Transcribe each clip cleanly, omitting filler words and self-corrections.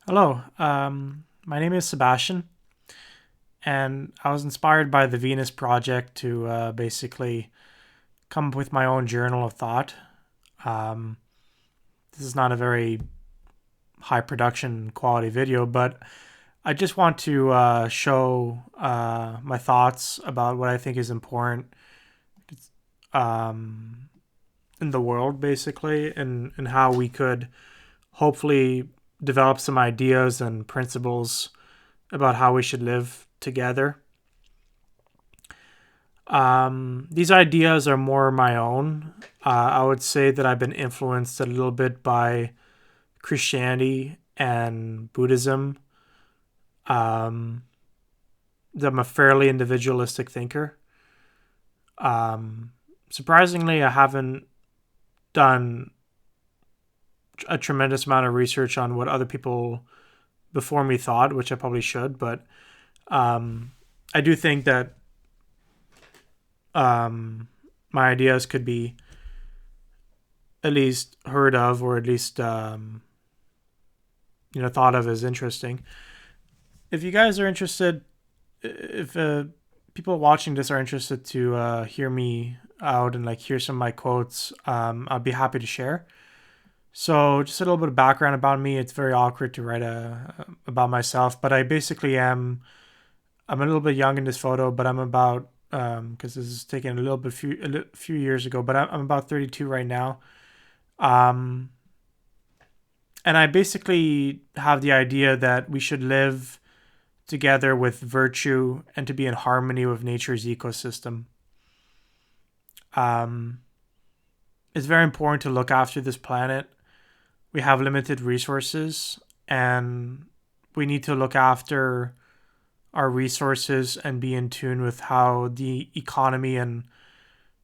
Hello, my name is Sebastian, and I was inspired by the Venus Project to basically come up with my own journal of thought. Um, this is not a very high production quality video, but I just want to show my thoughts about what I think is important um, in the world, basically, and how we could hopefully develop some ideas and principles about how we should live together. These ideas are more my own. I would say that I've been influenced a little bit by Christianity and Buddhism. Um, I'm a fairly individualistic thinker. Um, Surprisingly, I haven't done a tremendous amount of research on what other people before me thought, which I probably should, but um, I do think that um, my ideas could be at least heard of, or at least thought of as interesting. If you guys are interested, if people watching this are interested to hear me out and like hear some of my quotes, I'd be happy to share. So just a little bit of background about me. It's very awkward to write about myself, but I basically am. I'm a little bit young in this photo, but I'm about because this is taken a little bit few years ago, but I'm about 32 right now. Um, and I basically have the idea that we should live together with virtue and to be in harmony with nature's ecosystem. Um, it's very important to look after this planet. We have limited resources, and we need to look after our resources and be in tune with how the economy and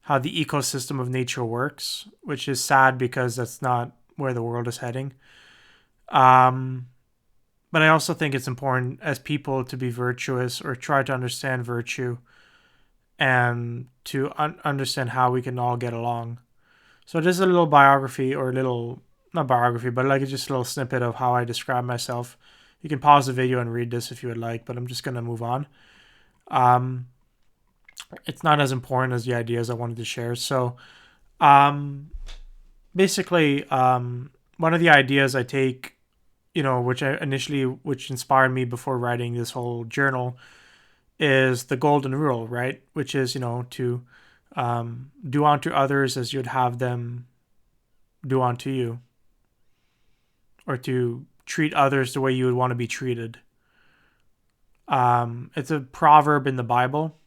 how the ecosystem of nature works, which is sad because that's not where the world is heading. Um, but I also think it's important as people to be virtuous or try to understand virtue and to understand how we can all get along. So this is a little biography, or a little, not biography, but like just a little snippet of how I describe myself. You can pause the video and read this if you would like, but I'm just going to move on. Um, it's not as important as the ideas I wanted to share. So um, basically, one of the ideas I take, which inspired me before writing this whole journal, is the golden rule, right? Which is, to do unto others as you'd have them do unto you, or to treat others the way you would want to be treated. It's a proverb in the Bible.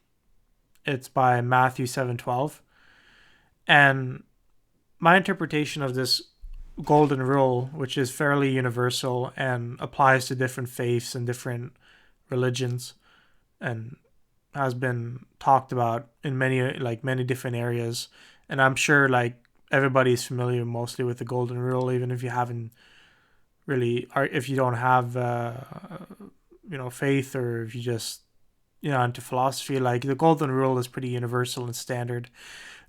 It's by Matthew 7:12, and my interpretation of this golden rule, which is fairly universal and applies to different faiths and different religions, and has been talked about in many different areas, and I'm sure like everybody's familiar mostly with the golden rule, even if you haven't really, or if you don't have faith, or if you just into philosophy. Like the golden rule is pretty universal and standard,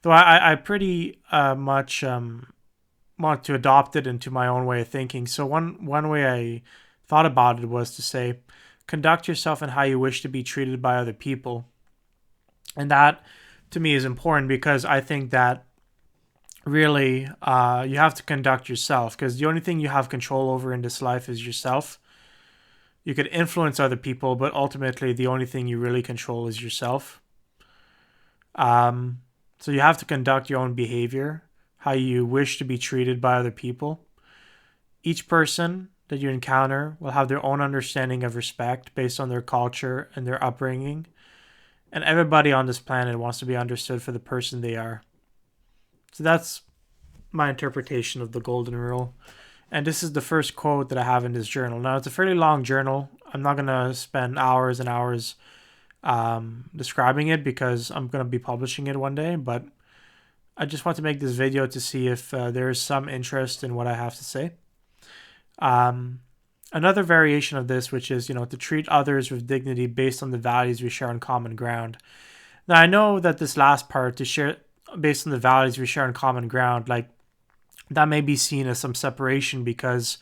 though I pretty much want to adopt it into my own way of thinking. So one way I thought about it was to say, conduct yourself in how you wish to be treated by other people. And that to me is important because I think that really you have to conduct yourself, because the only thing you have control over in this life is yourself. You could influence other people, but ultimately the only thing you really control is yourself. Um, so you have to conduct your own behavior, how you wish to be treated by other people. Each person that you encounter will have their own understanding of respect based on their culture and their upbringing. And everybody on this planet wants to be understood for the person they are. So that's my interpretation of the golden rule. And this is the first quote that I have in this journal. Now, it's a fairly long journal. I'm not going to spend hours and hours describing it because I'm going to be publishing it one day. But I just want to make this video to see if there is some interest in what I have to say. Another variation of this, which is, to treat others with dignity based on the values we share on common ground. Now, I know that this last part, to share based on the values we share on common ground, like that may be seen as some separation because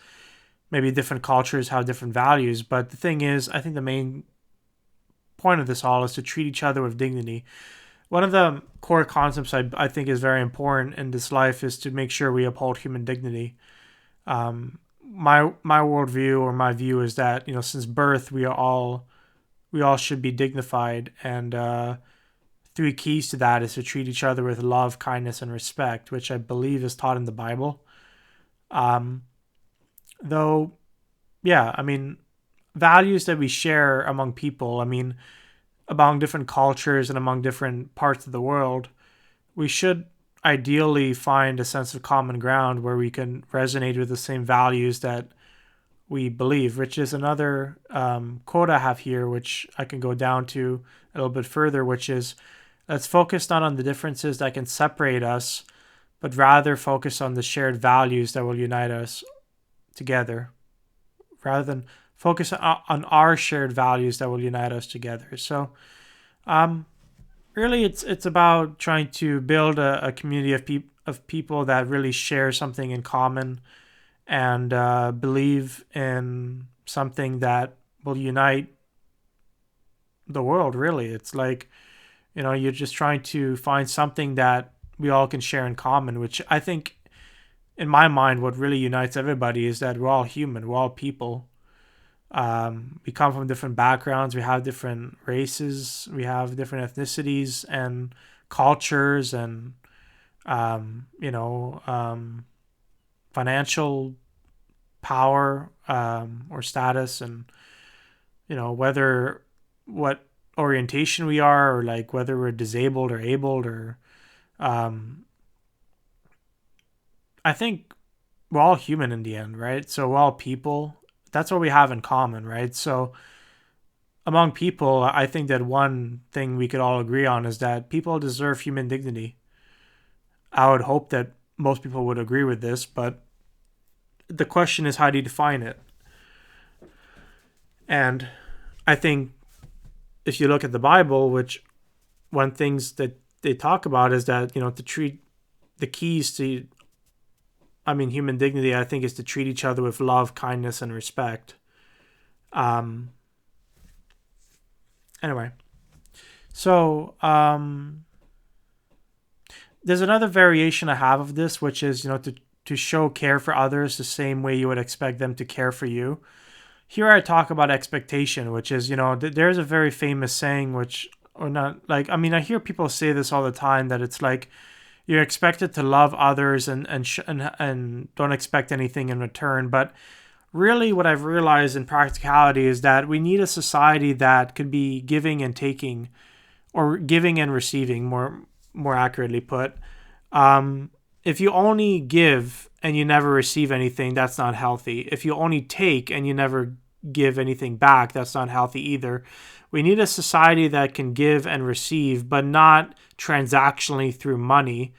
maybe different cultures have different values. But the thing is, I think the main point of this all is to treat each other with dignity. One of the core concepts I think is very important in this life is to make sure we uphold human dignity. My worldview, or my view, is that, since birth we all should be dignified, and three keys to that is to treat each other with love, kindness, and respect, which I believe is taught in the Bible. Um, though, yeah, I mean, values that we share among people, I mean, among different cultures and among different parts of the world, we should ideally find a sense of common ground where we can resonate with the same values that we believe, which is another quote I have here, which I can go down to a little bit further, which is, let's focus not on the differences that can separate us, but rather focus on the shared values that will unite us together, rather than focus on our shared values that will unite us together. So, um, really, it's about trying to build a community of people that really share something in common, and believe in something that will unite the world. Really, it's like, you're just trying to find something that we all can share in common, which I think, in my mind, what really unites everybody is that we're all human, we're all people. We come from different backgrounds, we have different races, we have different ethnicities and cultures, and financial power, or status, and whether what orientation we are, or like whether we're disabled or abled, or um, I think we're all human in the end, right? So we're all people. That's what we have in common, right? So among people, I think that one thing we could all agree on is that people deserve human dignity. I would hope that most people would agree with this, but the question is, how do you define it? And I think if you look at the Bible, which one things that they talk about is that, to treat the keys to, human dignity, I think, is to treat each other with love, kindness, and respect. Um, anyway, so there's another variation I have of this, which is, to show care for others the same way you would expect them to care for you. Here I talk about expectation, which is, there's a very famous saying, which, or not, like, I hear people say this all the time, that it's like, you're expected to love others, and don't expect anything in return. But really, what I've realized in practicality is that we need a society that could be giving and taking, or giving and receiving, more accurately put. If you only give and you never receive anything, that's not healthy. If you only take and you never give anything back, that's not healthy either. We need a society that can give and receive, but not transactionally through money,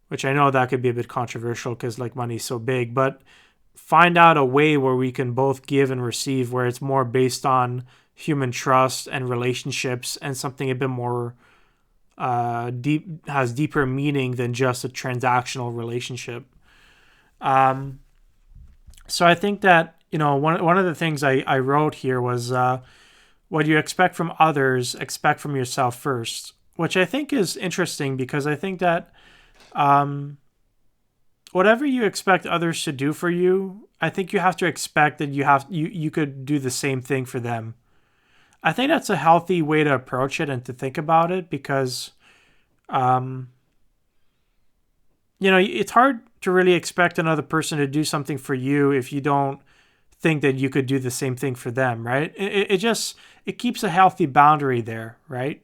which I know that could be a bit controversial because, like, money is so big, but find out a way where we can both give and receive, where it's more based on human trust and relationships, and something a bit more has deeper meaning than just a transactional relationship. So I think that, one of the things I wrote here was, what you expect from others, expect from yourself first, which I think is interesting, because I think that whatever you expect others to do for you, I think you have to expect that you could do the same thing for them. I think that's a healthy way to approach it and to think about it, because it's hard to really expect another person to do something for you if you don't think that you could do the same thing for them, right? It keeps a healthy boundary there, right?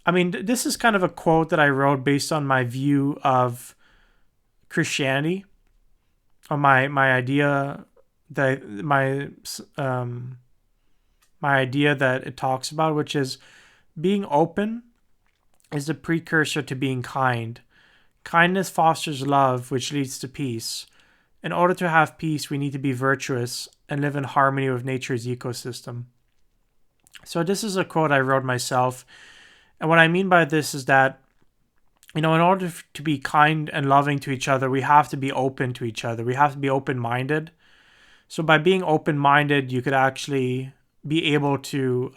This is kind of a quote that I wrote based on my view of Christianity, or my idea that my idea that it talks about, which is, being open is the precursor to being kind. Kindness fosters love, which leads to peace. In order to have peace, we need to be virtuous and live in harmony with nature's ecosystem. So this is a quote I wrote myself. And what I mean by this is that in order to be kind and loving to each other, we have to be open to each other. We have to be open minded. So by being open minded, you could actually be able to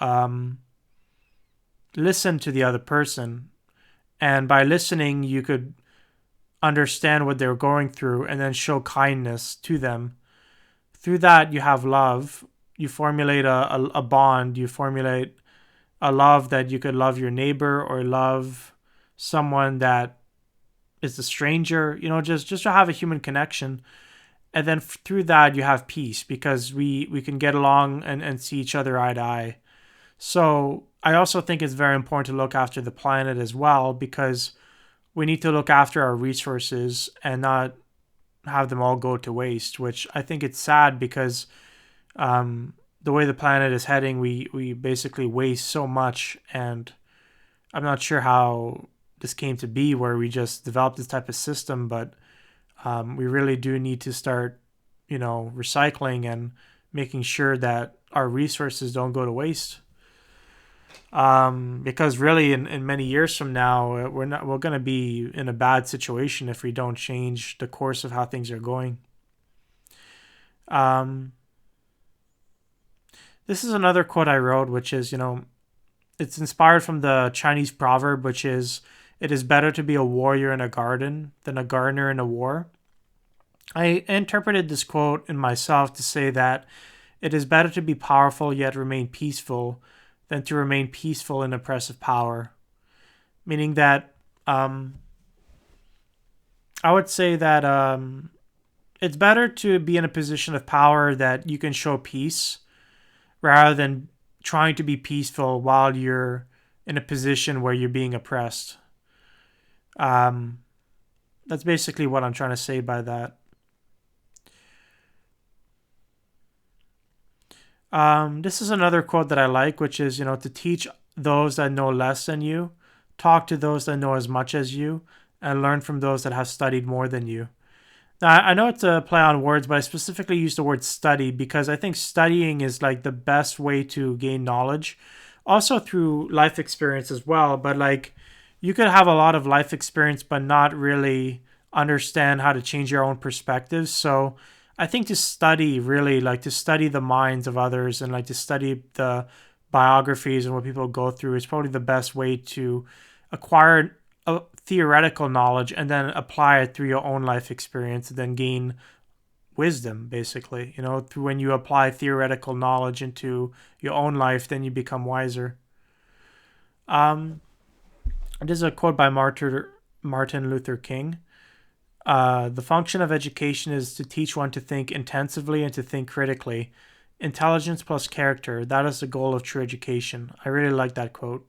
listen to the other person. And by listening, you could understand what they're going through and then show kindness to them. Through that, you have love. You formulate a bond. You formulate a love that you could love your neighbor or love someone that is a stranger, just to have a human connection. And then through that, you have peace because we can get along and see each other eye to eye. So I also think it's very important to look after the planet as well because we need to look after our resources and not have them all go to waste, which I think it's sad because the way the planet is heading, we basically waste so much. And I'm not sure how this came to be where we just developed this type of system, but we really do need to start, recycling and making sure that our resources don't go to waste. Because really, in many years from now, we're going to be in a bad situation if we don't change the course of how things are going. Um, this is another quote I wrote, which is, it's inspired from the Chinese proverb, which is, "It is better to be a warrior in a garden than a gardener in a war." I interpreted this quote in myself to say that it is better to be powerful yet remain peaceful than to remain peaceful in oppressive power. Meaning that I would say that it's better to be in a position of power that you can show peace rather than trying to be peaceful while you're in a position where you're being oppressed. Um, that's basically what I'm trying to say by that. This is another quote that I like, which is, to teach those that know less than you, talk to those that know as much as you, and learn from those that have studied more than you. Now, I know it's a play on words, but I specifically use the word study because I think studying is like the best way to gain knowledge. Also through life experience as well, but like you could have a lot of life experience but not really understand how to change your own perspectives. So I think to study really like to study the minds of others and like to study the biographies and what people go through is probably the best way to acquire a theoretical knowledge and then apply it through your own life experience and then gain wisdom basically. Through when you apply theoretical knowledge into your own life, then you become wiser. um there's a quote by Martin Luther King. The function of education is to teach one to think intensively and to think critically. Intelligence plus character, that is the goal of true education. I really like that quote.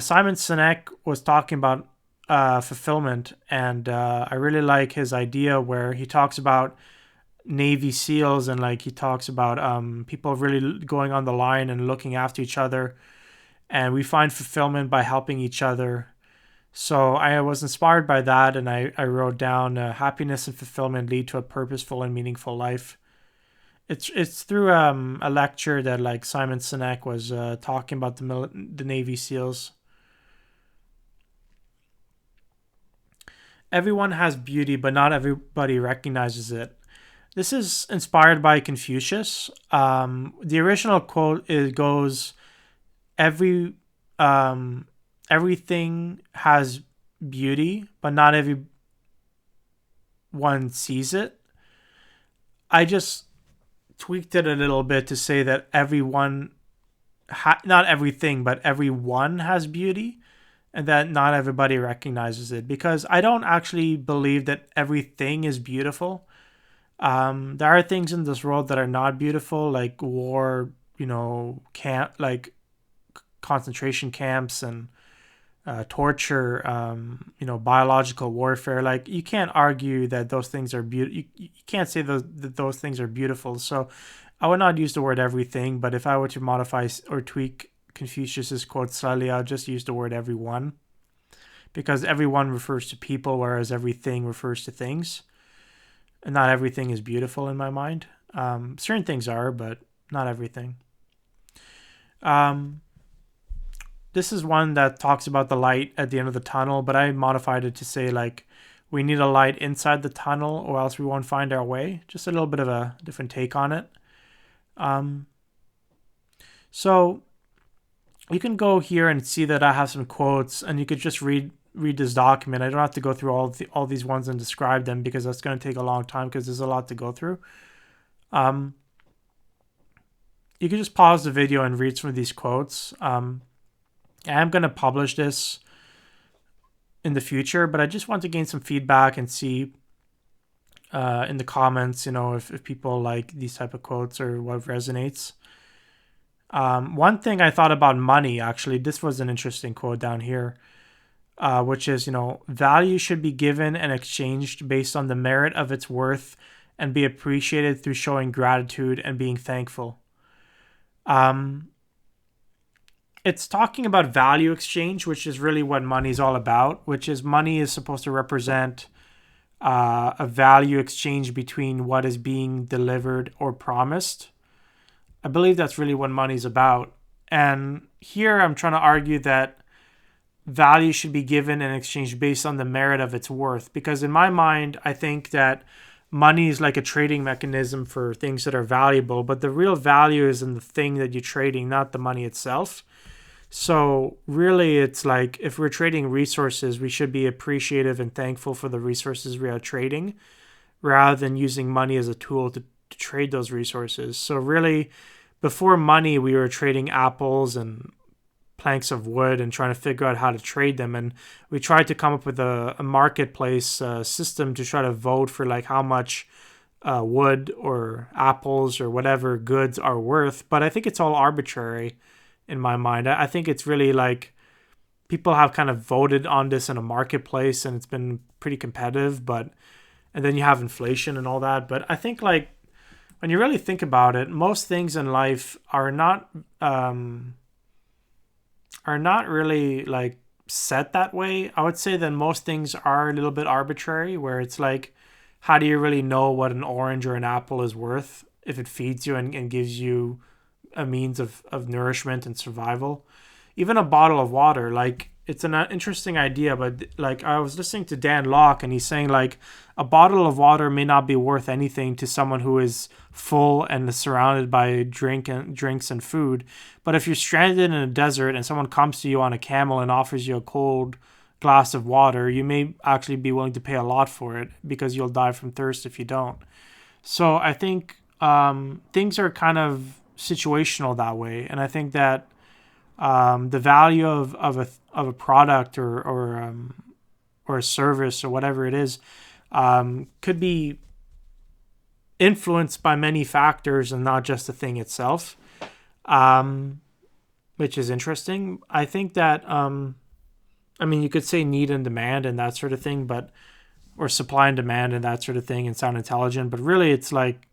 Simon Sinek was talking about fulfillment, and I really like his idea where he talks about Navy SEALs and like he talks about people really going on the line and looking after each other, and we find fulfillment by helping each other. So I was inspired by that, and I wrote down happiness and fulfillment lead to a purposeful and meaningful life. It's through a lecture that like Simon Sinek was talking about the Navy SEALs. Everyone has beauty, but not everybody recognizes it. This is inspired by Confucius. The original quote goes, "Every everything has beauty, but not everyone sees it." I just tweaked it a little bit to say that not everything, but everyone has beauty, and that not everybody recognizes it. Because I don't actually believe that everything is beautiful. There are things in this world that are not beautiful, like war, camp, like concentration camps and torture, biological warfare. Like you can't argue that those things are beautiful. You can't say that those things are beautiful. So I would not use the word everything, but if I were to modify or tweak Confucius's quote slightly, I'll just use the word everyone, because everyone refers to people, whereas everything refers to things. And not everything is beautiful in my mind. Certain things are, but not everything. Um, this is one that talks about the light at the end of the tunnel, but I modified it to say like we need a light inside the tunnel or else we won't find our way. Just a little bit of a different take on it. Um, so you can go here and see that I have some quotes, and you could just read this document. I don't have to go through all these ones and describe them because that's going to take a long time because there's a lot to go through. Um, you can just pause the video and read some of these quotes. I'm going to publish this in the future, but I just want to gain some feedback and see in the comments, if people like these type of quotes or what resonates. One thing I thought about money, actually, this was an interesting quote down here, which is, value should be given and exchanged based on the merit of its worth and be appreciated through showing gratitude and being thankful. It's talking about value exchange, which is really what money is all about, which is money is supposed to represent a value exchange between what is being delivered or promised. I believe that's really what money's about. And here I'm trying to argue that value should be given and exchanged based on the merit of its worth. Because in my mind, I think that money is like a trading mechanism for things that are valuable, but the real value is in the thing that you're trading, not the money itself. So really, it's like if we're trading resources, we should be appreciative and thankful for the resources we are trading rather than using money as a tool to trade those resources. So really, before money, we were trading apples and planks of wood and trying to figure out how to trade them. And we tried to come up with a marketplace system to try to vote for like how much wood or apples or whatever goods are worth. But I think it's all arbitrary in my mind. I think it's really like people have kind of voted on this in a marketplace and it's been pretty competitive, and then you have inflation and all that. But I think like when you really think about it, most things in life are not really like set that way. I would say that most things are a little bit arbitrary, where it's like, how do you really know what an orange or an apple is worth if it feeds you and gives you a means of nourishment and survival? Even a bottle of water, like it's an interesting idea, but like I was listening to Dan Lok and he's saying like a bottle of water may not be worth anything to someone who is full and is surrounded by drinks and food. But if you're stranded in a desert and someone comes to you on a camel and offers you a cold glass of water, you may actually be willing to pay a lot for it because you'll die from thirst if you don't. So I think things are kind of situational that way, and I think that the value of a product or a service or whatever it is could be influenced by many factors and not just the thing itself, which is interesting. I think that you could say need and demand and that sort of thing, or supply and demand and that sort of thing, and sound intelligent, but really it's like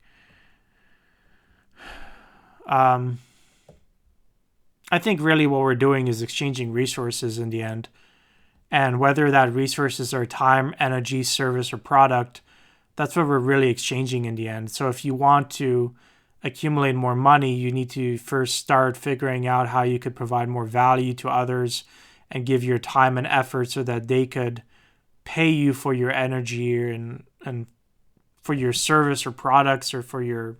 I think really what we're doing is exchanging resources in the end. And whether that resources are time, energy, service, or product, that's what we're really exchanging in the end. So if you want to accumulate more money, you need to first start figuring out how you could provide more value to others and give your time and effort so that they could pay you for your energy and for your service or products, or for your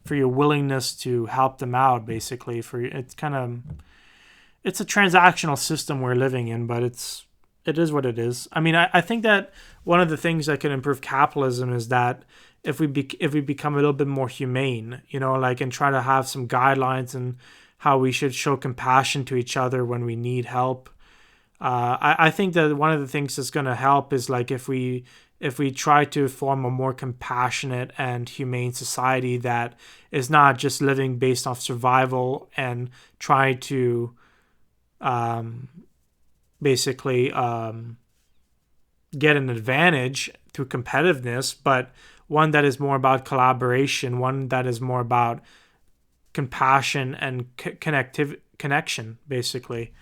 willingness to help them out, basically. It's a transactional system we're living in, but it is what it is. I think that one of the things that can improve capitalism is that if we become a little bit more humane, and try to have some guidelines and how we should show compassion to each other when we need help. I think that one of the things that's going to help is like if we try to form a more compassionate and humane society that is not just living based off survival and try to basically get an advantage through competitiveness, but one that is more about collaboration, one that is more about compassion and connection, basically.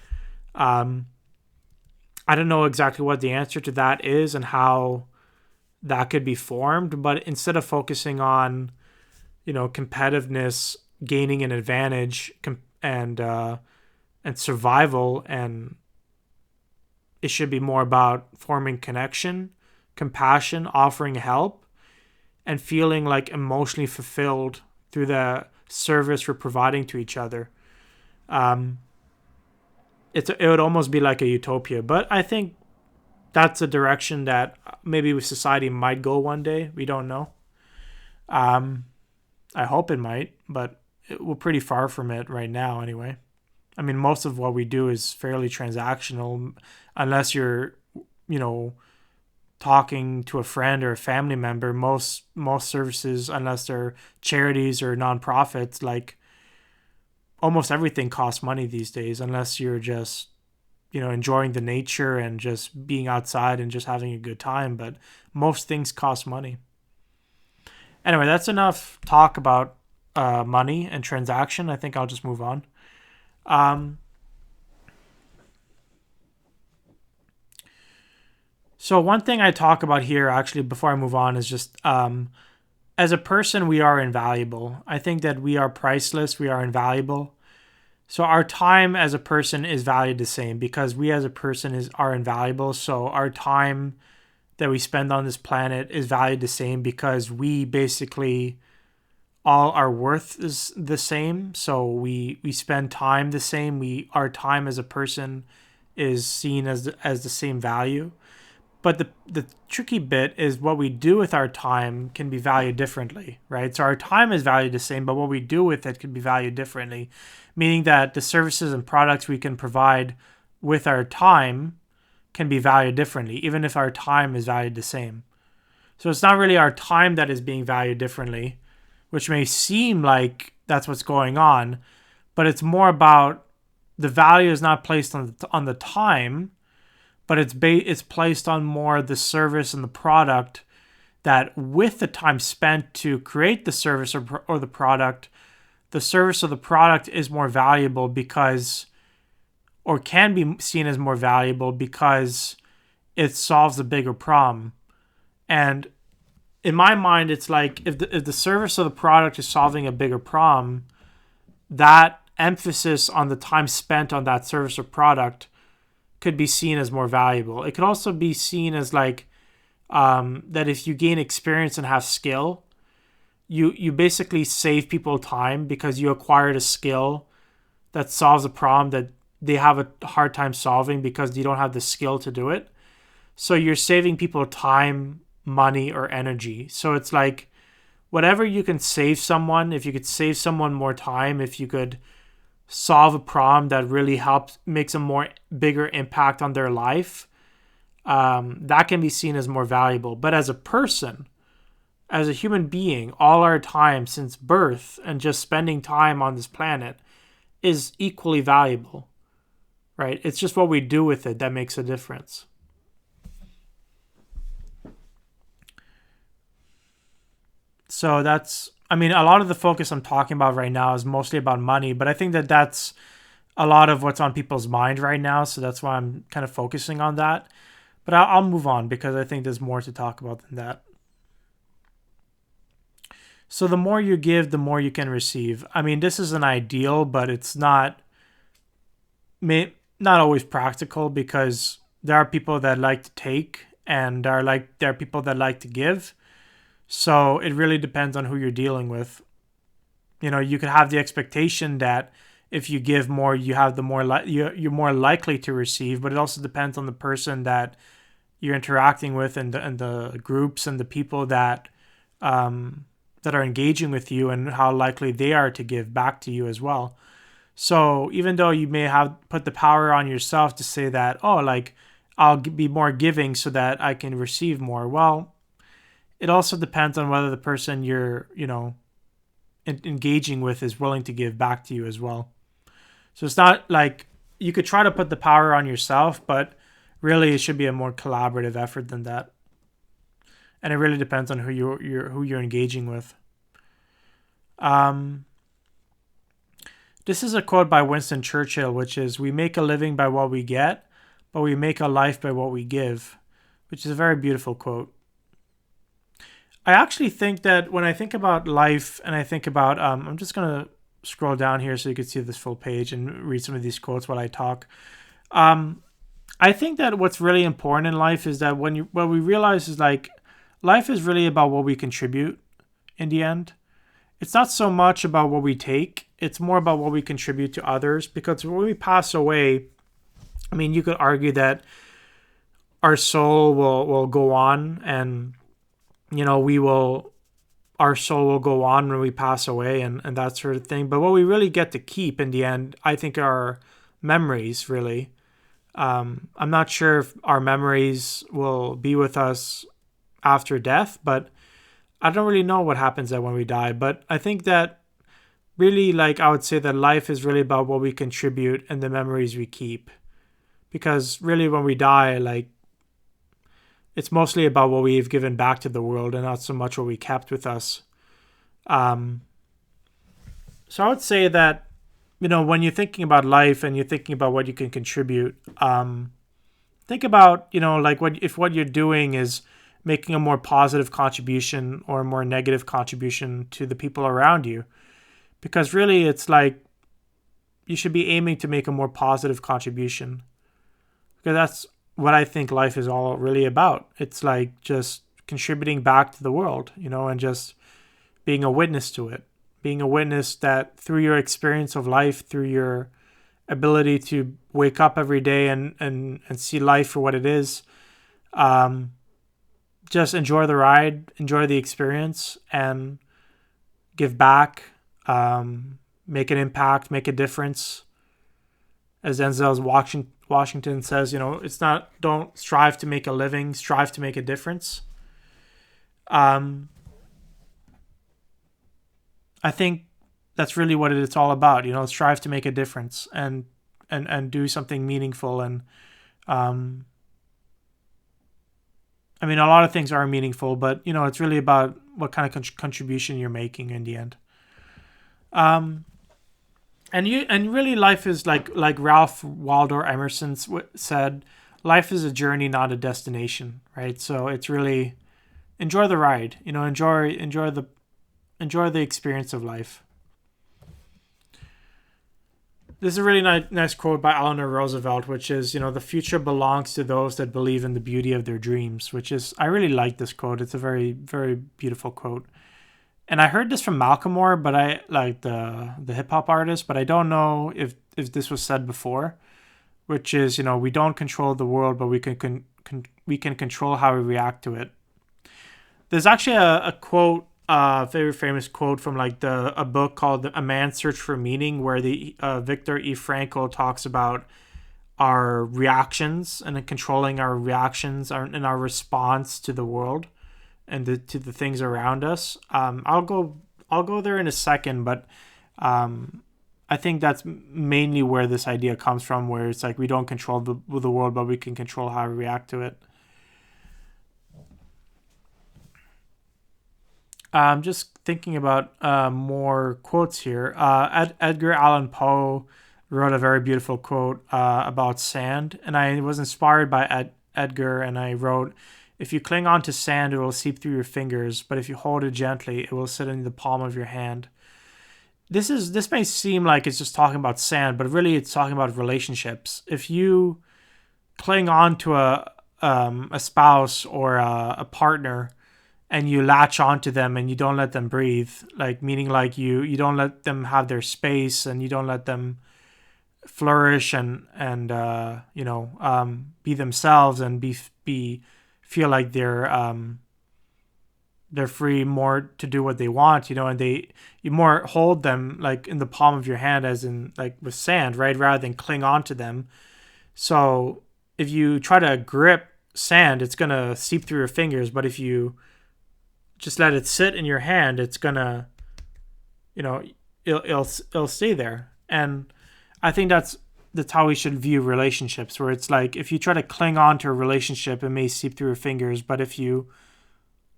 I don't know exactly what the answer to that is and how that could be formed, but instead of focusing on, competitiveness, gaining an advantage, and and survival, and it should be more about forming connection, compassion, offering help, and feeling like emotionally fulfilled through the service we're providing to each other. Um, it would almost be like a utopia, but I think that's a direction that maybe society might go one day. We don't know. Um, I hope it might, but we're pretty far from it right now, anyway. I mean, most of what we do is fairly transactional, unless you're, you know, talking to a friend or a family member. Most services, unless they're charities or nonprofits, like almost everything costs money these days, unless you're just enjoying the nature and just being outside and just having a good time. But most things cost money. Anyway, that's enough talk about money and transaction. I think I'll just move on. Um, so one thing I talk about here, actually, before I move on, is just as a person, we are invaluable. I think that we are priceless. We are invaluable. So our time as a person is valued the same because we as a person are invaluable. So our time that we spend on this planet is valued the same because we basically all our worth is the same. So we spend time the same. Our time as a person is seen as the same value. But the tricky bit is what we do with our time can be valued differently, right? So our time is valued the same, but what we do with it can be valued differently, meaning that the services and products we can provide with our time can be valued differently, even if our time is valued the same. So it's not really our time that is being valued differently, which may seem like that's what's going on, but it's more about the value is not placed on the time, but it's placed on more the service and the product that with the time spent to create the service or the product, the service or the product is more valuable because, or can be seen as more valuable because it solves a bigger problem. And in my mind, it's like if the service or the product is solving a bigger problem, that emphasis on the time spent on that service or product could be seen as more valuable. It could also be seen as like that if you gain experience and have skill, you basically save people time because you acquired a skill that solves a problem that they have a hard time solving because you don't have the skill to do it. So you're saving people time, money, or energy. So it's like whatever you can save someone, if you could save someone more time, if you could solve a problem that really helps, makes a more bigger impact on their life, that can be seen as more valuable. But as a person, as a human being, all our time since birth and just spending time on this planet is equally valuable, right? It's just what we do with it that makes a difference. So that's, I mean, a lot of the focus I'm talking about right now is mostly about money, but I think that that's a lot of what's on people's mind right now. So that's why I'm kind of focusing on that. But I'll move on because I think there's more to talk about than that. So the more you give, the more you can receive. I mean, this is an ideal, but it's not always practical because there are people that like to take and there are people that like to give. So it really depends on who you're dealing with. You could have the expectation that if you give more, you have the more you're more likely to receive, but it also depends on the person that you're interacting with and the groups and the people that are engaging with you and how likely they are to give back to you as well. So even though you may have put the power on yourself to say that, oh, like I'll be more giving so that I can receive more. Well, it also depends on whether the person you're, engaging with is willing to give back to you as well. So it's not like you could try to put the power on yourself, but really it should be a more collaborative effort than that. And it really depends on who you're engaging with. Um, this is a quote by Winston Churchill, which is, "We make a living by what we get, but we make a life by what we give," which is a very beautiful quote. I actually think that when I think about life and I think about, I'm just going to scroll down here so you can see this full page and read some of these quotes while I talk. Um, I think that what's really important in life is that what we realize is like life is really about what we contribute in the end. It's not so much about what we take, it's more about what we contribute to others, because when we pass away, I mean, you could argue that our soul will go on, and we will our soul will go on when we pass away, and that sort of thing. But what we really get to keep in the end, I think, are memories, really. I'm not sure if our memories will be with us after death, but I don't really know what happens when we die. But I think that really, like, I would say that life is really about what we contribute and the memories we keep. Because really, when we die, like, it's mostly about what we've given back to the world and not so much what we kept with us. Um, so I would say that, when you're thinking about life and you're thinking about what you can contribute, think about, like what you're doing is making a more positive contribution or a more negative contribution to the people around you. Because really, it's like you should be aiming to make a more positive contribution. Because that's what I think life is all really about. It's like just contributing back to the world, and just being a witness to it. Being a witness that through your experience of life, through your ability to wake up every day and see life for what it is, just enjoy the ride, enjoy the experience, and give back, make an impact, make a difference. As Denzel Washington says, it's not, don't strive to make a living, strive to make a difference. I think that's really what it's all about, strive to make a difference and do something meaningful. And I mean, a lot of things are meaningful, but it's really about what kind of contribution you're making in the end. And really, life is like Ralph Waldo Emerson said, life is a journey, not a destination, right? So it's really enjoy the ride, enjoy the experience of life. This is a really nice quote by Eleanor Roosevelt, which is, the future belongs to those that believe in the beauty of their dreams, which is, I really like this quote. It's a very, very beautiful quote. And I heard this from Macklemore, but I like the hip hop artist, but I don't know if this was said before, which is, we don't control the world, but we can control how we react to it. There's actually a quote, very famous quote from like a book called A Man's Search for Meaning, where the Viktor E. Frankl talks about our reactions and controlling our reactions and our response to the world and to the things around us. I'll go there in a second, but I think that's mainly where this idea comes from, where it's like we don't control the world, but we can control how we react to it. I'm just thinking about more quotes here. Edgar Allan Poe wrote a very beautiful quote about sand, and I was inspired by Edgar, and I wrote, "If you cling on to sand, it will seep through your fingers, but if you hold it gently, it will sit in the palm of your hand." This may seem like it's just talking about sand, but really it's talking about relationships. If you cling on to a spouse or a partner, and you latch onto them and you don't let them breathe, like meaning like you don't let them have their space and you don't let them flourish and be themselves and be feel like they're free more to do what they want, and you more hold them like in the palm of your hand, as in like with sand, right, rather than cling on to them. So if you try to grip sand, it's gonna seep through your fingers, but if you just let it sit in your hand, it's gonna, it'll stay there. And I think that's how we should view relationships, where it's like if you try to cling on to a relationship, it may seep through your fingers, but if you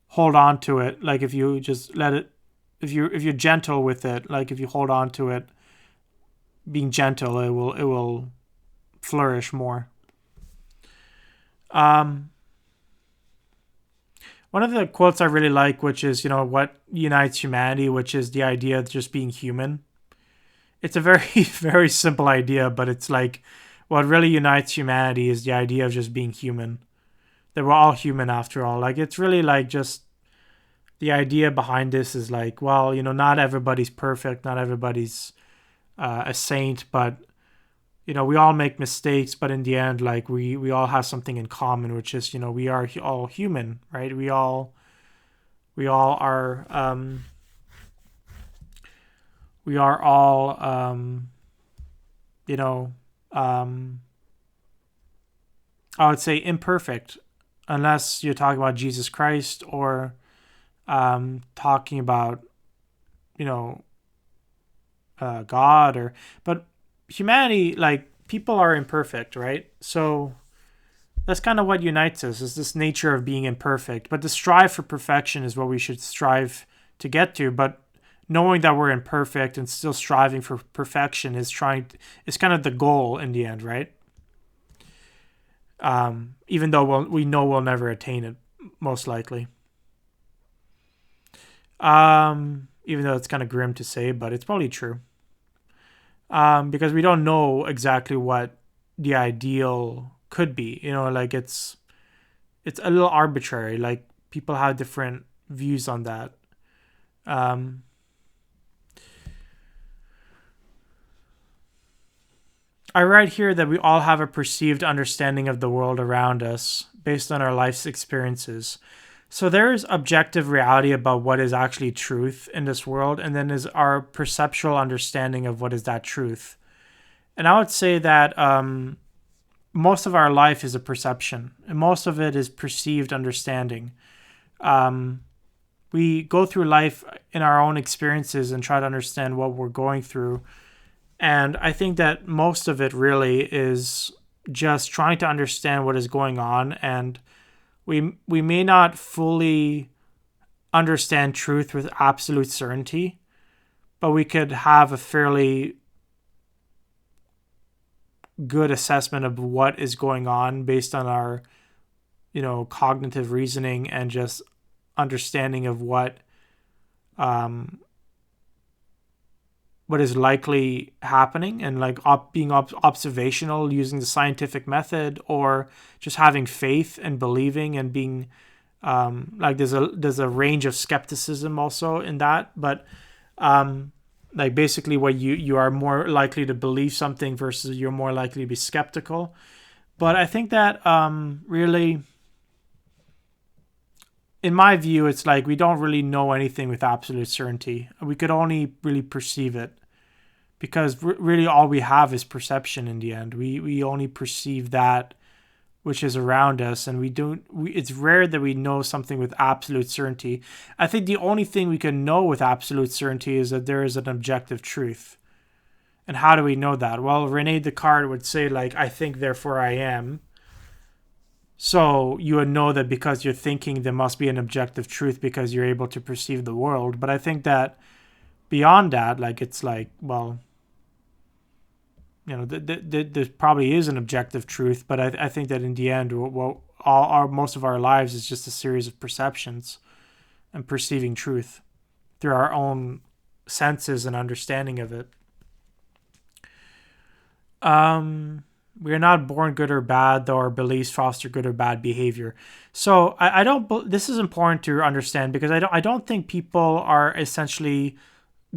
hold on to it, like if you just let it, if you're gentle with it, like if you hold on to it, being gentle, it will flourish more. One of the quotes I really like, which is, what unites humanity, which is the idea of just being human. it's a very very simple idea, but it's like what really unites humanity is the idea of just being human. That we're all human after all. Like it's really like just the idea behind this is like, well, not everybody's perfect, not everybody's a saint, but we all make mistakes, but in the end, like we all have something in common, which is we are all human, right? We all are you know um, I would say imperfect, unless you're talking about Jesus Christ or talking about you know God but humanity, like people are imperfect, right? So that's kind of what unites us is this nature of being imperfect. But the strive for perfection is what we should strive to get to. But knowing that we're imperfect and still striving for perfection is kind of the goal in the end, right? Even though we know we'll never attain it, most likely. Even though it's kind of grim to say, but it's probably true. Because we don't know exactly what the ideal could be. Like it's a little arbitrary. Like people have different views on that. Um, I write here that we all have a perceived understanding of the world around us based on our life's experiences. So there is objective reality about what is actually truth in this world, and then is our perceptual understanding of what is that truth. And I would say that most of our life is a perception, and most of it is perceived understanding. Um, we go through life in our own experiences and try to understand what we're going through. And I think that most of it really is just trying to understand what is going on. And we may not fully understand truth with absolute certainty, but we could have a fairly good assessment of what is going on based on our cognitive reasoning and just understanding of um, what is likely happening, and like being observational using the scientific method, or just having faith and believing and being like there's a range of skepticism also in that, but like basically where you are more likely to believe something versus you're more likely to be skeptical. But I think that really, in my view, it's like we don't really know anything with absolute certainty. We could only really perceive it, because really all we have is perception in the end. We only perceive that which is around us, and it's rare that we know something with absolute certainty. I think the only thing we can know with absolute certainty is that there is an objective truth. And how do we know that? Well, Rene Descartes would say, like, I think, therefore I am. So you would know that because you're thinking, there must be an objective truth because you're able to perceive the world. But I think that beyond that, like, it's like, well, there probably is an objective truth, but I think that in the end, most of our lives is just a series of perceptions and perceiving truth through our own senses and understanding of it. We are not born good or bad, though our beliefs foster good or bad behavior. So I don't. This is important to understand, because I don't think people are essentially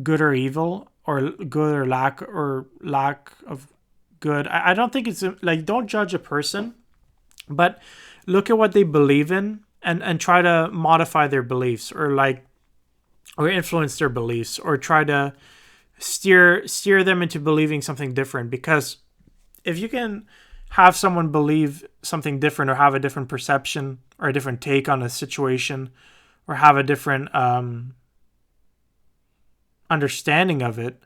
good or evil, or good or lack of good. I don't think it's like, don't judge a person, but look at what they believe in, and try to modify their beliefs, or influence their beliefs, or try to steer them into believing something different. Because if you can have someone believe something different, or have a different perception or a different take on a situation, or have a different understanding of it,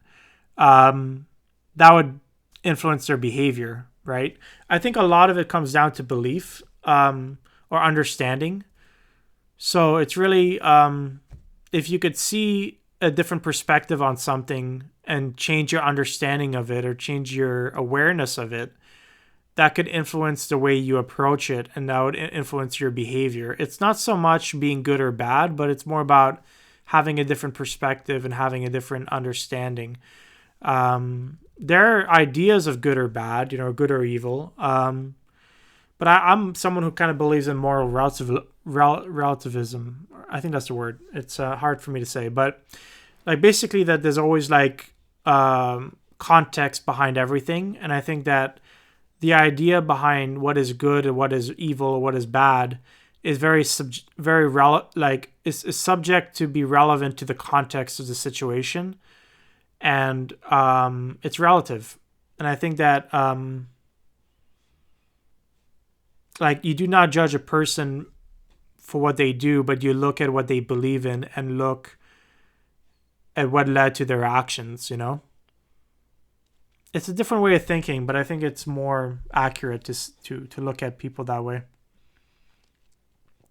that would influence their behavior, right? I think a lot of it comes down to belief, or understanding. So it's really, if you could see a different perspective on something and change your understanding of it, or change your awareness of it, that could influence the way you approach it, and that would influence your behavior. It's not so much being good or bad, but it's more about having a different perspective and having a different understanding. Their ideas of good or bad, good or evil. But I'm someone who kind of believes in moral relativism. I think that's the word. It's hard for me to say, but like basically that there's always like context behind everything, and I think that the idea behind what is good and what is evil or what is bad is is subject to be relevant to the context of the situation, and it's relative. And I think that like you do not judge a person for what they do, but you look at what they believe in and look at what led to their actions. It's a different way of thinking, but I think it's more accurate to look at people that way.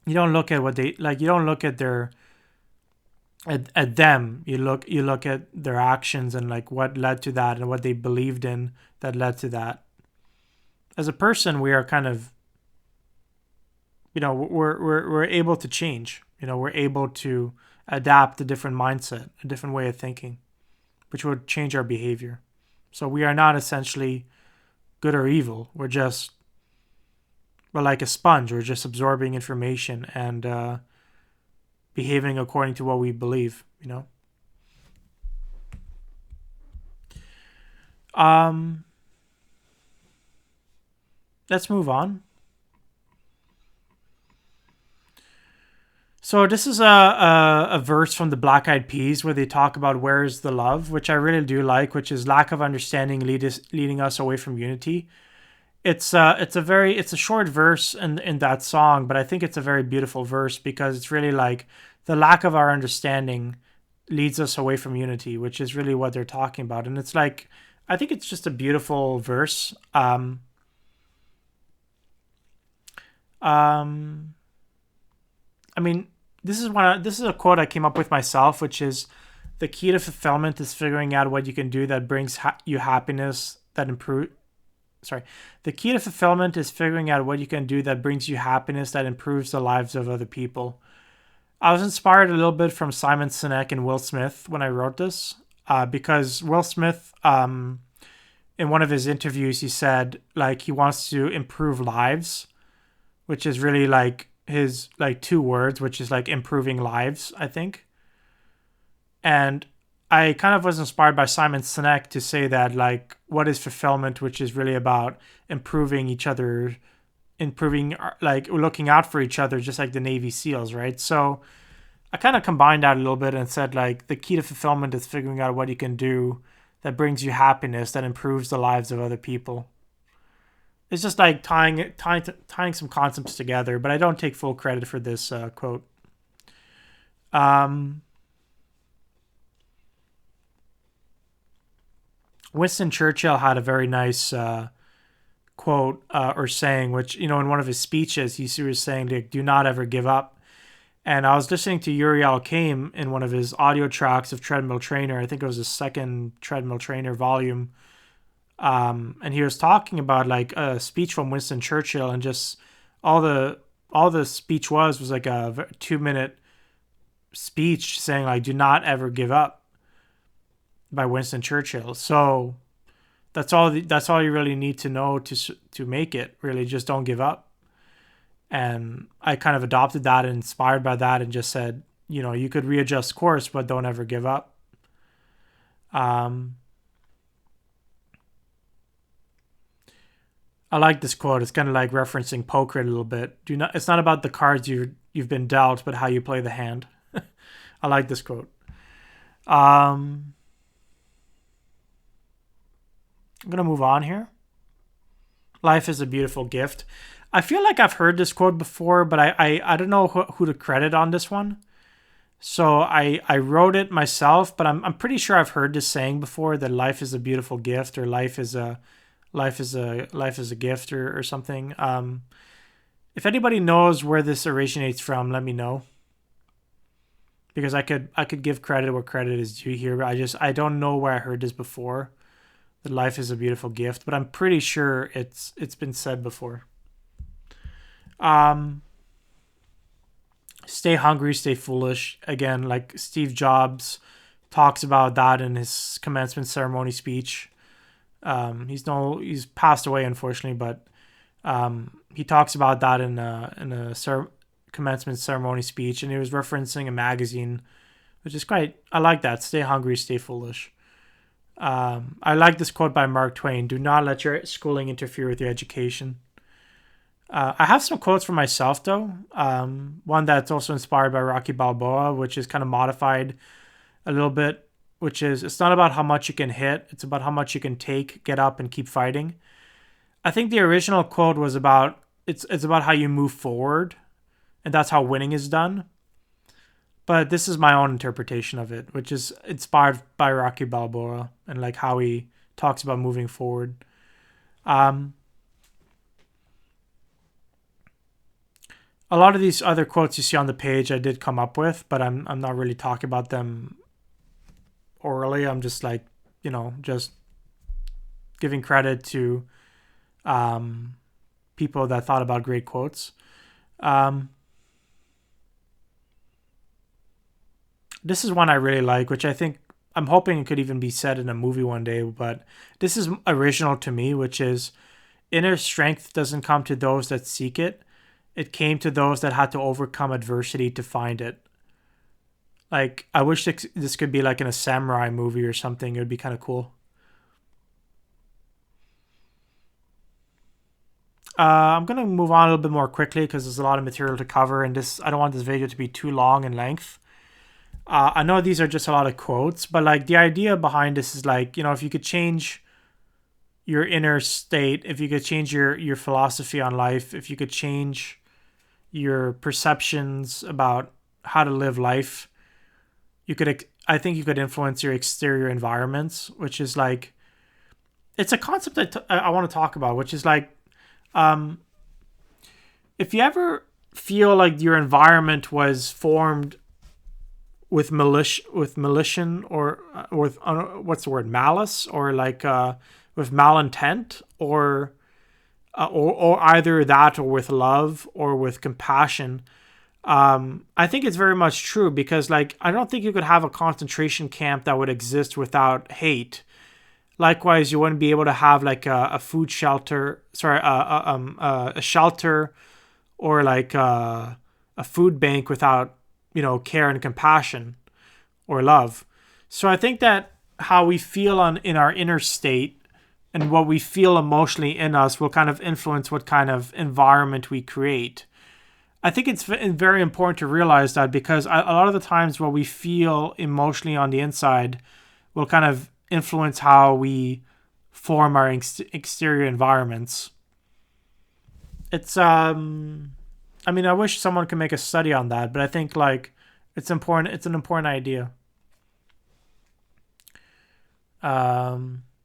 You don't look at what they like. You don't look at their at them. You look at their actions and like what led to that and what they believed in that led to that. As a person, we are kind of we're able to change. We're able to adapt a different mindset, a different way of thinking, which would change our behavior. So we are not essentially good or evil. We're like a sponge. We're just absorbing information and behaving according to what we believe. Um, let's move on. So this is a verse from the Black Eyed Peas where they talk about where's the love, which I really do like, which is lack of understanding leading us away from unity. It's a short verse in that song, but I think it's a very beautiful verse because it's really like the lack of our understanding leads us away from unity, which is really what they're talking about. And it's like I think it's just a beautiful verse. Um, I mean, this is a quote I came up with myself, which is the key to fulfillment is figuring out what you can do that brings you happiness that improve. Sorry, the key to fulfillment is figuring out what you can do that brings you happiness that improves the lives of other people. I was inspired a little bit from Simon Sinek and Will Smith when I wrote this, because Will Smith, in one of his interviews, he said like he wants to improve lives, which is really like his like two words, which is like improving lives, I think. And I kind of was inspired by Simon Sinek to say that like what is fulfillment, which is really about improving each other, improving like looking out for each other, just like the Navy SEALs, right? So I kind of combined that a little bit and said like the key to fulfillment is figuring out what you can do that brings you happiness that improves the lives of other people. It's just like tying some concepts together, but I don't take full credit for this quote. Um, Winston Churchill had a very nice quote or saying, which in one of his speeches he was saying, like, "Do not ever give up." And I was listening to Uriel Kame in one of his audio tracks of Treadmill Trainer. I think it was his second Treadmill Trainer volume. And he was talking about like a speech from Winston Churchill, and just all the speech was like a 2 minute speech saying like "Do not ever give up" by Winston Churchill. So that's all you really need to know to make it. Really, just don't give up. And I kind of adopted that and inspired by that, and just said, you could readjust course, but don't ever give up. Um, I like this quote. It's kind of like referencing poker a little bit. Do not. It's not about the cards you've been dealt, but how you play the hand. I like this quote. Um, I'm gonna move on here. Life is a beautiful gift. I feel like I've heard this quote before, but I don't know who to credit on this one. So I wrote it myself, but I'm pretty sure I've heard this saying before, that life is a beautiful gift, or life is a gift, or something. If anybody knows where this originates from, let me know, because I could give credit where credit is due here. But I don't know where I heard this before. That life is a beautiful gift, but I'm pretty sure it's been said before. Um, Stay hungry, stay foolish. Again, like Steve Jobs talks about that in his commencement ceremony speech. He's passed away unfortunately, but he talks about that in a commencement ceremony speech, and he was referencing a magazine, which is quite. I like that. Stay hungry, stay foolish. I like this quote by Mark Twain: "Do not let your schooling interfere with your education." I have some quotes for myself though. One that's also inspired by Rocky Balboa, which is kind of modified a little bit, which is it's not about how much you can hit, it's about how much you can take, get up, and keep fighting. I think the original quote was about it's about how you move forward, and that's how winning is done. But this is my own interpretation of it, which is inspired by Rocky Balboa and like how he talks about moving forward. Um, a lot of these other quotes you see on the page I did come up with, but I'm not really talking about them orally. I'm just like, just giving credit to people that thought about great quotes. Um, this is one I really like, which I'm hoping it could even be said in a movie one day, but this is original to me, which is inner strength doesn't come to those that seek it. It came to those that had to overcome adversity to find it. Like, I wish this could be like in a samurai movie or something. It would be kind of cool. I'm gonna move on a little bit more quickly because there's a lot of material to cover, and I don't want this video to be too long in length. I know these are just a lot of quotes, but like the idea behind this is like, if you could change your inner state, if you could change your philosophy on life, if you could change your perceptions about how to live life, I think you could influence your exterior environments, which is like it's a concept that I want to talk about, which is like um, if you ever feel like your environment was formed with malicious or with what's the word, malice, or like with malintent, or either that or with love or with compassion. I think it's very much true because like I don't think you could have a concentration camp that would exist without hate. Likewise, you wouldn't be able to have like a food shelter, sorry, a shelter, or like a food bank without care and compassion or love. So I think that how we feel in our inner state and what we feel emotionally in us will kind of influence what kind of environment we create. I think it's very important to realize that because a lot of the times what we feel emotionally on the inside will kind of influence how we form our exterior environments. It's I mean, I wish someone could make a study on that, but I think like it's important. It's an important idea.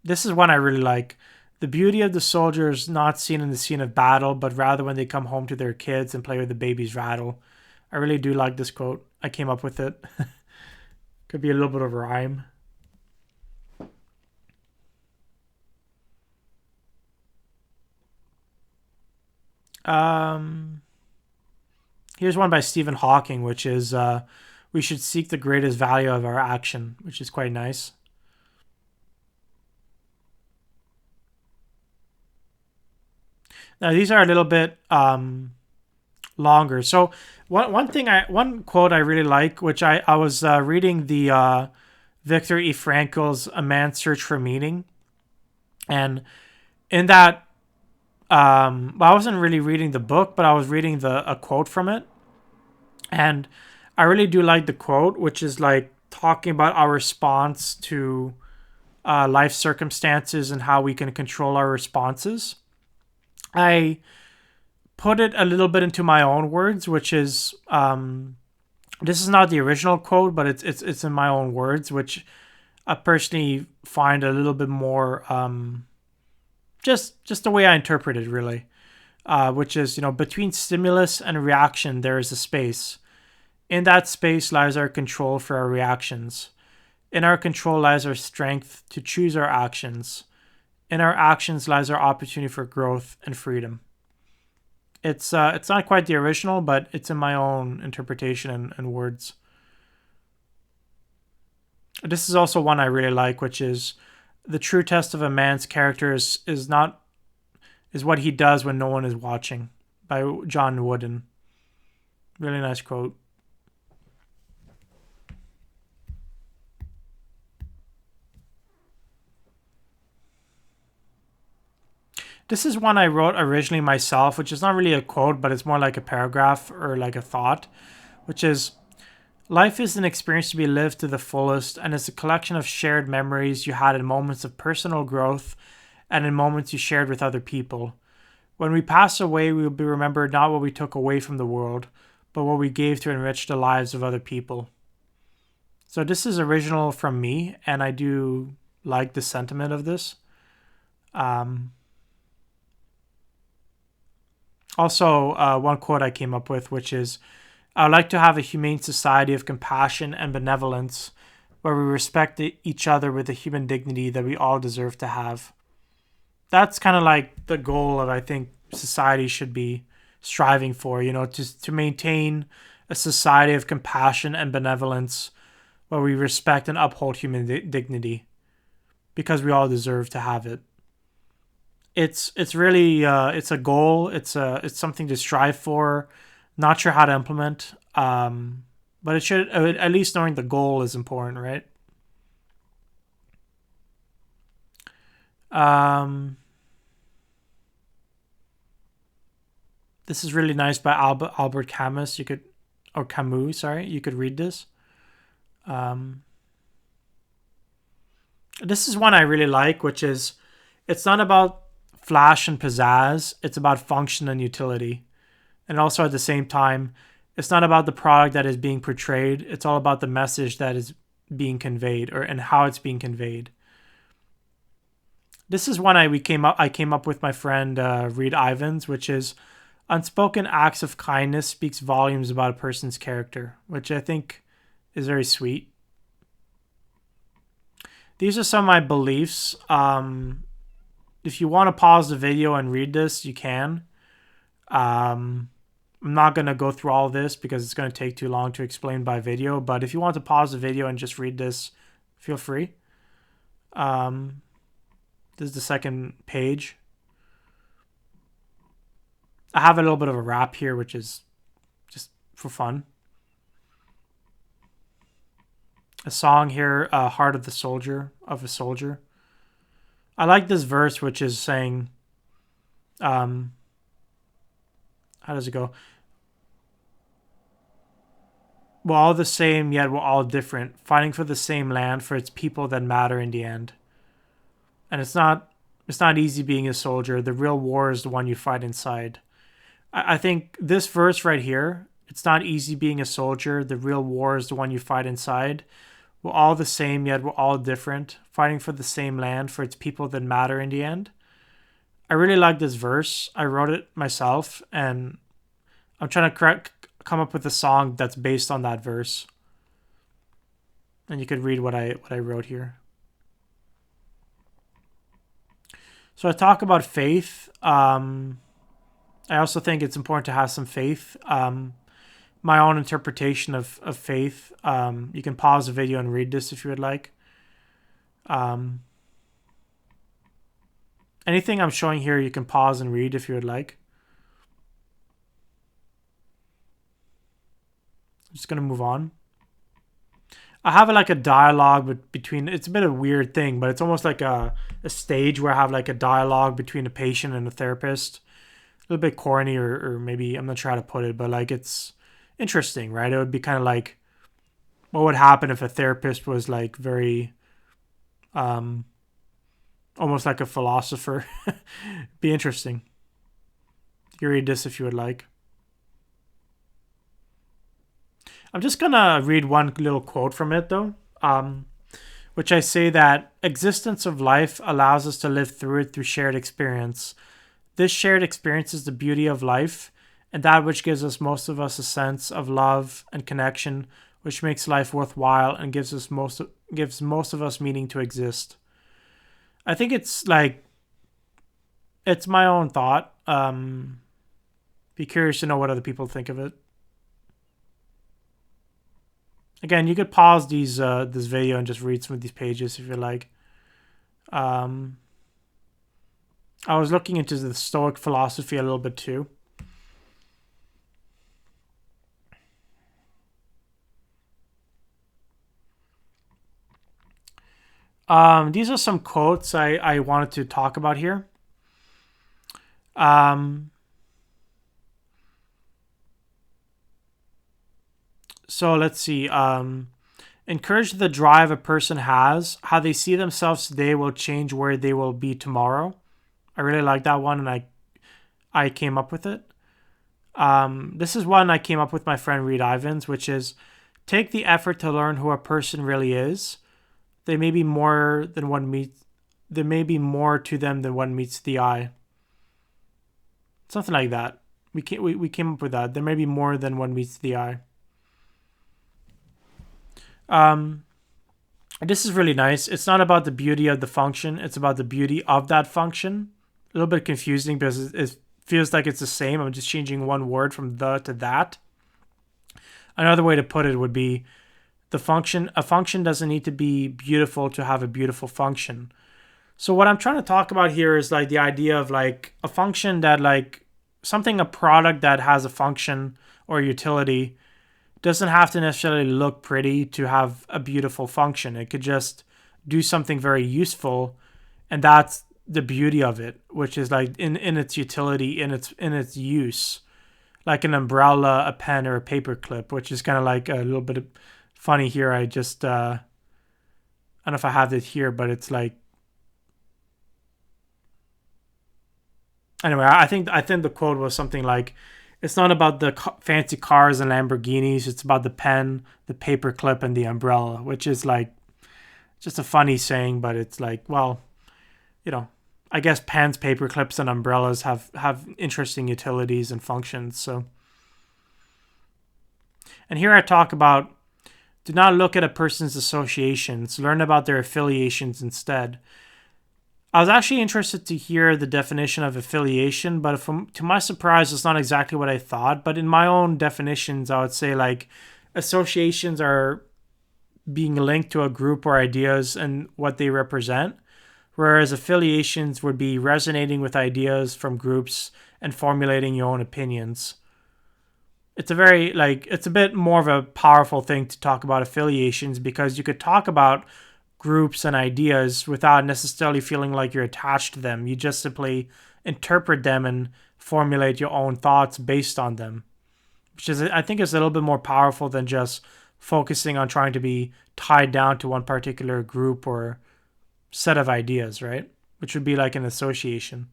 This is one I really like. The beauty of the soldier is not seen in the scene of battle, but rather when they come home to their kids and play with the baby's rattle. I really do like this quote. I came up with it. Could be a little bit of a rhyme. Um, Here's one by Stephen Hawking, which is we should seek the greatest value of our action, which is quite nice. Now these are a little bit longer. So one quote I really like, which I was reading the Viktor E. Frankl's A Man's Search for Meaning, and in that I wasn't really reading the book, but I was reading a quote from it, and I really do like the quote, which is like talking about our response to life circumstances and how we can control our responses. I put it a little bit into my own words, which is this is not the original quote, but it's in my own words, which I personally find a little bit more just the way I interpret it, really. Which is, between stimulus and reaction, there is a space. In that space lies our control for our reactions. In our control lies our strength to choose our actions. In our actions lies our opportunity for growth and freedom. It's not quite the original, but it's in my own interpretation and words. This is also one I really like, which is the true test of a man's character is not is what he does when no one is watching, by John Wooden. Really nice quote. This is one I wrote originally myself, which is not really a quote, but it's more like a paragraph or like a thought, which is life is an experience to be lived to the fullest, and it's a collection of shared memories you had in moments of personal growth and in moments you shared with other people. When we pass away, we will be remembered not what we took away from the world, but what we gave to enrich the lives of other people. So this is original from me, and I do like the sentiment of this. Um, Also, one quote I came up with, which is, I would like to have a humane society of compassion and benevolence where we respect each other with the human dignity that we all deserve to have. That's kind of like the goal of, I think, society should be striving for, to maintain a society of compassion and benevolence where we respect and uphold human dignity because we all deserve to have it. It's really it's a goal. It's something to strive for. Not sure how to implement, but it should at least knowing the goal is important, right? Um, this is really nice by Albert Camus. You could or Camus, sorry. You could read this. Um, this is one I really like, which is it's not about flash and pizzazz. It's about function and utility. And also at the same time, it's not about the product that is being portrayed. It's all about the message that is being conveyed or and how it's being conveyed. This is one I came up with my friend Reed Ivans, which is unspoken acts of kindness speaks volumes about a person's character, which I think is very sweet. These are some of my beliefs. If you want to pause the video and read this, you can. Um, I'm not going to go through all of this because it's going to take too long to explain by video. But if you want to pause the video and just read this, feel free. Um, this is the second page. I have a little bit of a rap here, which is just for fun. A song here, "Heart of the Soldier," of a soldier. I like this verse, which is saying, um, how does it go? We're all the same, yet we're all different, fighting for the same land, for it's people that matter in the end. And it's not easy being a soldier. The real war is the one you fight inside. I think this verse right here, it's not easy being a soldier. The real war is the one you fight inside. We're all the same, yet we're all different, fighting for the same land, for it's people that matter in the end. I really like this verse. I wrote it myself, and I'm trying to come up with a song that's based on that verse. And you could read what I wrote here. So I talk about faith. I also think it's important to have some faith. My own interpretation of faith. You can pause the video and read this if you would like. Um, Anything I'm showing here, you can pause and read if you would like. I'm just going to move on. I have like a dialogue between. It's a bit of a weird thing, but it's almost like a stage where I have like a dialogue between a patient and a therapist. A little bit corny, or maybe I'm not sure how to put it, but like it's interesting, right? It would be kind of like what would happen if a therapist was like very, um, almost like a philosopher. Be interesting. You can read this if you would like. I'm just gonna read one little quote from it though, which I say that existence of life allows us to live through it through shared experience. This shared experience is the beauty of life, and that which gives most of us a sense of love and connection, which makes life worthwhile and gives most of us meaning to exist. I think it's like it's my own thought. Be curious to know what other people think of it. Again, you could pause this video and just read some of these pages if you like. Um, I was looking into the Stoic philosophy a little bit too. These are some quotes I wanted to talk about here. Um, so let's see. Encourage the drive a person has. How they see themselves today will change where they will be tomorrow. I really like that one, and I came up with it. This is one I came up with my friend Reed Ivins, which is take the effort to learn who a person really is. They may be more than one meets. There may be more to them than one meets the eye. Something like that. We came up with that. There may be more than one meets the eye. Um, this is really nice. It's not about the beauty of the function. It's about the beauty of that function. A little bit confusing because it feels like it's the same. I'm just changing one word from the to that. Another way to put it would be the function. A function doesn't need to be beautiful to have a beautiful function. So what I'm trying to talk about here is like the idea of like a function that like something, a product that has a function or utility doesn't have to necessarily look pretty to have a beautiful function. It could just do something very useful, and that's the beauty of it, which is like in its utility, in its use, like an umbrella, a pen, or a paper clip, which is kind of like a little bit funny here. I just I don't know if I have it here, but it's like anyway. I think the quote was something like, "It's not about the fancy cars and Lamborghinis. It's about the pen, the paper clip, and the umbrella," which is like just a funny saying, but it's like, well, you know, I guess pens, paper clips, and umbrellas have interesting utilities and functions. So, and here I talk about do not look at a person's associations, learn about their affiliations instead. I was actually interested to hear the definition of affiliation, but to my surprise, it's not exactly what I thought. But in my own definitions, I would say like associations are being linked to a group or ideas and what they represent, whereas affiliations would be resonating with ideas from groups and formulating your own opinions. It's a very like it's a bit more of a powerful thing to talk about affiliations because you could talk about groups and ideas without necessarily feeling like you're attached to them. You just simply interpret them and formulate your own thoughts based on them, which is I think is a little bit more powerful than just focusing on trying to be tied down to one particular group or set of ideas, right? Which would be like an association.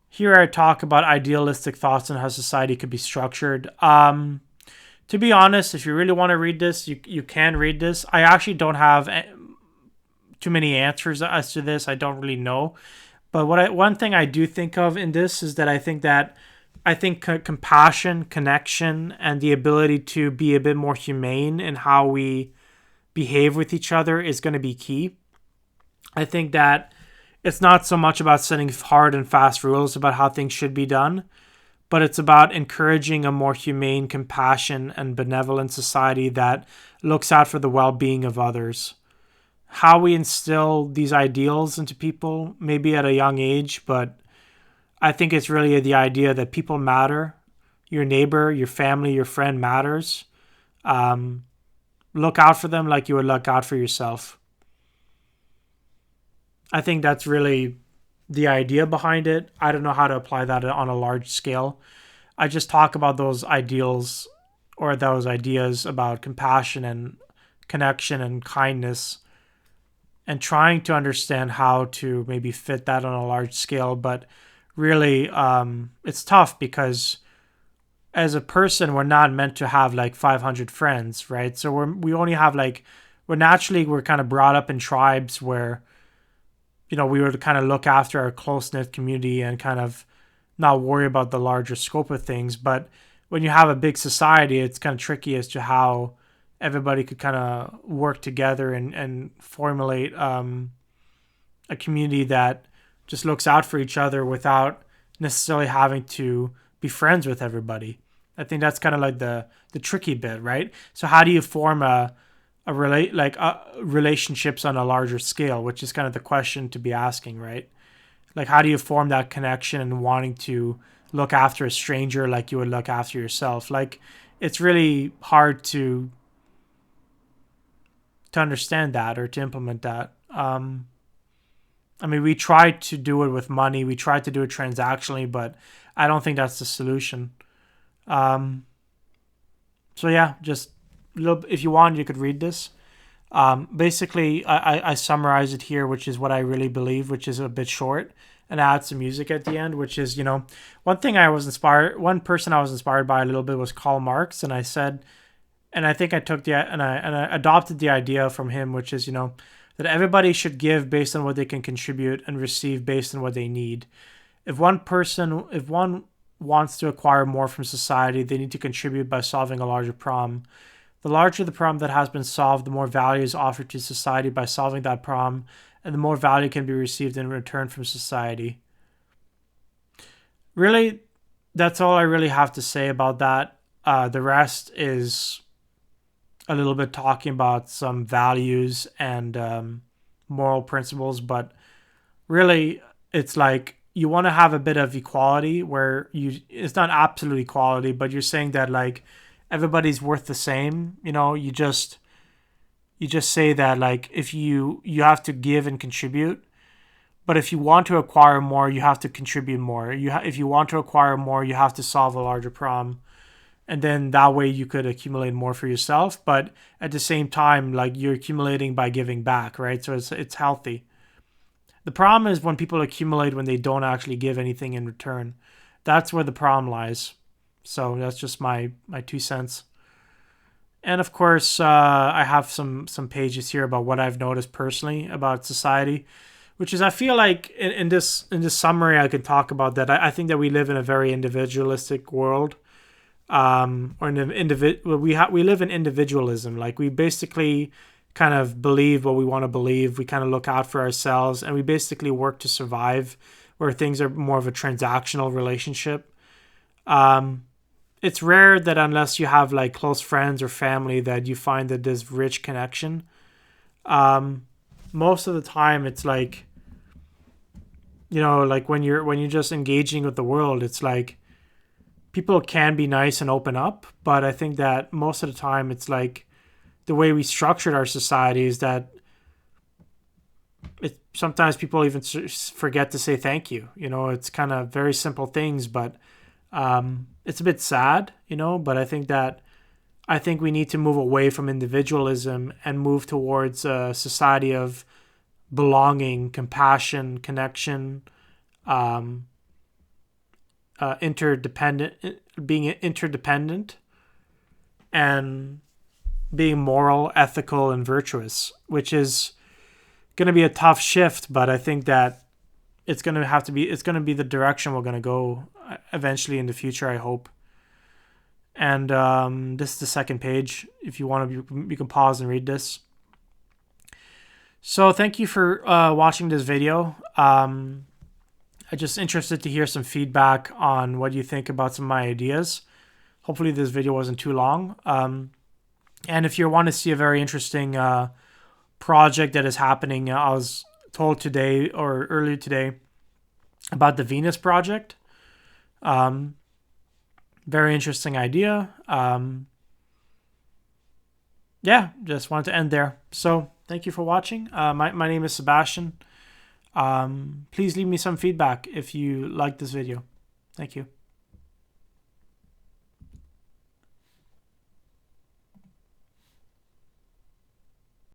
Here I talk about idealistic thoughts and how society could be structured. To be honest, if you really want to read this, you can read this. I actually don't have too many answers as to this. I don't really know. But one thing I do think of in this is that I think compassion, connection, and the ability to be a bit more humane in how we behave with each other is going to be key. I think that it's not so much about setting hard and fast rules about how things should be done, but it's about encouraging a more humane, compassion, and benevolent society that looks out for the well being of others. How we instill these ideals into people, maybe at a young age, but I think it's really the idea that people matter. Your neighbor, your family, your friend matters. Um, Look out for them like you would look out for yourself. I think that's really the idea behind it. I don't know how to apply that on a large scale. I just talk about those ideals or those ideas about compassion and connection and kindness and trying to understand how to maybe fit that on a large scale. But really, it's tough because as a person, we're not meant to have like 500 friends, right? So we only have like, we're kind of brought up in tribes where, we would kind of look after our close knit community and kind of not worry about the larger scope of things. But when you have a big society, it's kind of tricky as to how everybody could kind of work together and formulate a community that just looks out for each other without necessarily having to be friends with everybody. I think that's kind of like the tricky bit, right? So how do you form relationships on a larger scale, which is kind of the question to be asking, right? Like, how do you form that connection and wanting to look after a stranger like you would look after yourself? Like, it's really hard to understand that or to implement that. I mean, we tried to do it with money, we tried to do it transactionally, but I don't think that's the solution. Um, so yeah, just a little. If you want, you could read this. Basically, I summarize it here, which is what I really believe, which is a bit short, and add some music at the end, which is, one person I was inspired by a little bit was Karl Marx, and I said, and I think I took I adopted the idea from him, which is, that everybody should give based on what they can contribute and receive based on what they need. If one wants to acquire more from society, they need to contribute by solving a larger problem. The larger the problem that has been solved, the more value is offered to society by solving that problem, and the more value can be received in return from society. Really, that's all I really have to say about that. The rest is a little bit talking about some values and moral principles, but really, it's like you want to have a bit of equality where it's not absolute equality, but you're saying that like everybody's worth the same. You just say that like if you have to give and contribute, but if you want to acquire more, you have to contribute more. If you want to acquire more, you have to solve a larger problem, and then that way you could accumulate more for yourself. But at the same time, like you're accumulating by giving back, right? So it's healthy. The problem is when people accumulate when they don't actually give anything in return. That's where the problem lies. So that's just my 2 cents. And of course, I have some pages here about what I've noticed personally about society, which is I feel like in this summary I could talk about that. I think that we live in a very individualistic world, or in an we live in individualism. Like we basically kind of believe what we want to believe. We kind of look out for ourselves, and we basically work to survive, where things are more of a transactional relationship. It's rare that unless you have like close friends or family that you find that there's rich connection. Most of the time, it's like like when you're just engaging with the world, it's like people can be nice and open up, but I think that most of the time it's like the way we structured our society is that sometimes people even forget to say thank you. It's kind of very simple things, but it's a bit sad, but I think we need to move away from individualism and move towards a society of belonging, compassion, connection, being interdependent, and being moral, ethical, and virtuous, which is going to be a tough shift, but I think that it's going to be the direction we're going to go eventually in the future, I hope. And this is the second page. If you want to, you can pause and read this. So thank you for watching this video. I'm just interested to hear some feedback on what you think about some of my ideas. Hopefully this video wasn't too long. And if you want to see a very interesting project that is happening, I was told today or earlier today about the Venus Project. Very interesting idea. Yeah, just wanted to end there. So thank you for watching. My name is Sebastian. Please leave me some feedback if you like this video. Thank you.